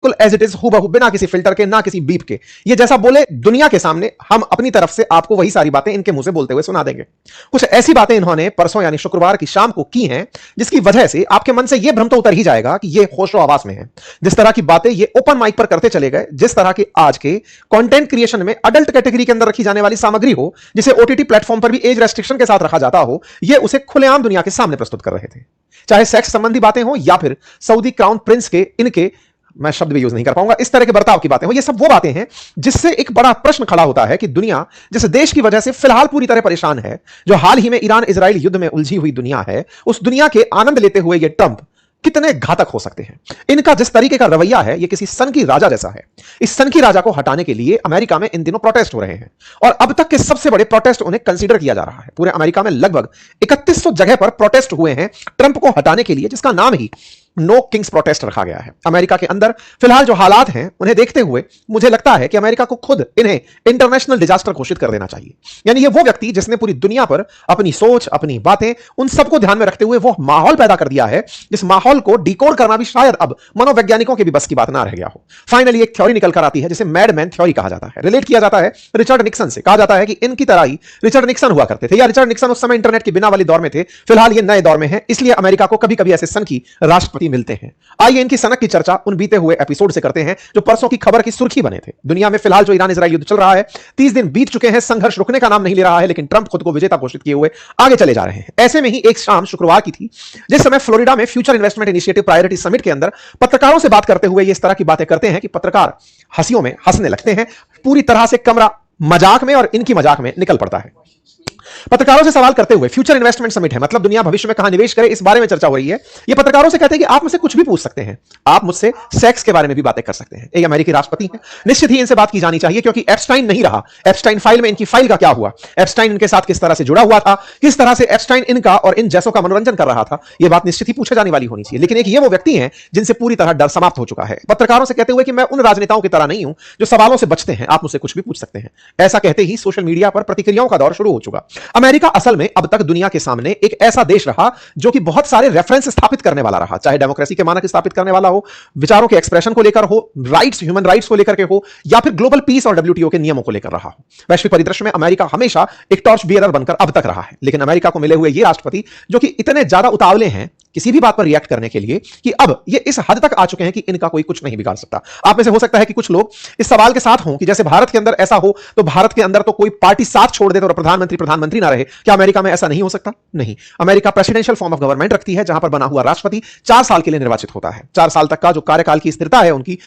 बिल्कुल as it is, हूबहू, बिना किसी फिल्टर के, ना किसी बीप के। ये जैसा बोले दुनिया के सामने, हम अपनी तरफ से आपको वही सारी बातें इनके मुंह से बोलते हुए सुना देंगे। कुछ ऐसी बातें इन्होंने परसों यानी शुक्रवार की शाम को की हैं जिसकी वजह से आपके मन से यह भ्रम तो उतर ही जाएगा कि ये होशो आवास में है। जिस तरह की बातें ये ओपन माइक पर करते चले गए, जिस तरह की आज के कंटेंट क्रिएशन में अडल्ट कैटेगरी के अंदर रखी जाने वाली सामग्री हो, जिसे ओटीटी प्लेटफॉर्म पर भी एज रेस्ट्रिक्शन के साथ रखा जाता हो, ये उसे खुलेआम दुनिया के सामने प्रस्तुत कर रहे थे। चाहे सेक्स संबंधी बातें हो या फिर सऊदी क्राउन प्रिंस के इनके, मैं शब्द भी यूज नहीं कर पाऊंगा, इस तरह के बर्ताव की बातें हो, ये सब वो बातें हैं जिससे एक बड़ा प्रश्न खड़ा होता है कि दुनिया जिस देश की वजह से फिलहाल पूरी तरह परेशान है, जो हाल ही में ईरान इजराइल युद्ध में उलझी हुई दुनिया है, उस दुनिया के आनंद लेते हुए ये ट्रंप कितने घातक हो सकते हैं। इनका जिस तरीके का रवैया है, ये किसी सन की राजा जैसा है। इस सन की राजा को हटाने के लिए अमेरिका में इन दिनों प्रोटेस्ट हो रहे हैं और अब तक के सबसे बड़े प्रोटेस्ट उन्हें कंसीडर किया जा रहा है। पूरे अमेरिका में लगभग 3100 जगह पर प्रोटेस्ट हुए हैं ट्रंप को हटाने के लिए, जिसका नाम ही नो किंग्स प्रोटेस्ट रखा गया है। अमेरिका के अंदर फिलहाल जो हालात हैं उन्हें देखते हुए मुझे लगता है कि अमेरिका को खुद इन्हें इंटरनेशनल डिजास्टर घोषित कर देना चाहिए। यानी ये वो व्यक्ति जिसने पूरी दुनिया पर अपनी सोच, अपनी बातें, उन सबको ध्यान में रखते हुए वो माहौल पैदा कर दिया है, जिस माहौल को डिकोड करना भी शायद अब मनोवैज्ञानिकों के भी बस की बात ना रह गया हो। फाइनली एक थ्योरी निकल कर आती है जिसे मैडमैन थ्योरी कहा जाता है। रिलेट किया जाता है रिचर्ड निक्सन से। कहा जाता है कि इनकी तरह ही रिचर्ड निक्सन हुआ करते थे, या रिचर्ड निक्सन उस समय इंटरनेट के बिना वाले दौर में थे, फिलहाल ये नए दौर में है, इसलिए अमेरिका को कभी कभी ऐसे सन की राष्ट्रपति मिलते हैं। आइए इनकी सनक की चर्चा उन बीते हुए एपिसोड से करते हैं जो परसों की खबर की सुर्खी बने थे। दुनिया में फिलहाल जो ईरान इजराइल युद्ध चल रहा है, 30 दिन बीत चुके हैं, संघर्ष रुकने का नाम नहीं ले रहा है, लेकिन ट्रंप खुद को विजेता घोषित किए हुए आगे चले जा रहे हैं। ऐसे में ही एक शाम शुक्रवार की थी जिस समय फ्लोरिडा में future investment initiative priority summit के अंदर पत्रकारों से बात करते हुए ये इस तरह की बातें करते हैं कि पत्रकार हंसियों में हंसने लगते हैं। पूरी तरह से कमरा मजाक में और इनकी मजाक में निकल पड़ता है। पत्रकारों से सवाल करते हुए, फ्यूचर इन्वेस्टमेंट समिट है, मतलब दुनिया भविष्य में कहां निवेश करे, इस बारे में चर्चा हो रही है। ये पत्रकारों से कहते हैं कि आप मुझसे कुछ भी पूछ सकते हैं, आप मुझसे सेक्स के बारे में भी बातें कर सकते हैं। एक अमेरिकी राष्ट्रपति हैं, निश्चित ही इनसे बात की जानी चाहिए, क्योंकि एप्स्टाइन नहीं रहा। एप्स्टाइन फाइल में इनकी फाइल का क्या हुआ, एप्स्टाइन इनके साथ किस तरह से जुड़ा हुआ था, किस तरह से एप्स्टाइन इनका और इन जैसों का मनोरंजन कर रहा था, यह बात निश्चित ही पूछे जाने वाली होनी चाहिए। लेकिन एक ये वो व्यक्ति हैं जिनसे पूरी तरह डर समाप्त हो चुका है। पत्रकारों से कहते हुए कि मैं उन राजनेताओं की तरह नहीं हूं जो सवालों से बचते हैं, आप मुझसे कुछ भी पूछ सकते हैं। ऐसा कहते ही सोशल मीडिया पर प्रतिक्रियाओं का दौर शुरू हो चुका। अमेरिका असल में अब तक दुनिया के सामने एक ऐसा देश रहा जो कि बहुत सारे रेफरेंस स्थापित करने वाला रहा, चाहे डेमोक्रेसी के मानक स्थापित करने वाला हो, विचारों के एक्सप्रेशन को लेकर हो, राइट्स, ह्यूमन राइट्स को लेकर के हो, या फिर ग्लोबल पीस और डब्ल्यूटीओ के नियमों को लेकर रहा हो। वैश्विक परिदृश्य में अमेरिका हमेशा एक टॉर्च बियरर बनकर अब तक रहा है। लेकिन अमेरिका को मिले हुए ये राष्ट्रपति जो कि इतने ज्यादा उतावले हैं किसी भी बात पर रिएक्ट करने के लिए कि अब ये इस हद तक आ चुके हैं कि इनका कोई कुछ नहीं बिगाड़ सकता। आप में से हो सकता है कि कुछ लोग इस सवाल के साथ हों कि जैसे भारत के अंदर ऐसा हो तो भारत के अंदर तो कोई पार्टी साथ छोड़ दे तो प्रधानमंत्री ना रहे, क्या अमेरिका में ऐसा नहीं हो सकता? नहीं, America presidential form of government रखती है, जहां पर बना हुआ राष्ट्रपति 4 साल के लिए निर्वाचित होता है। 4 साल तक का जो कार्यकाल की स्थिरता है उनकी,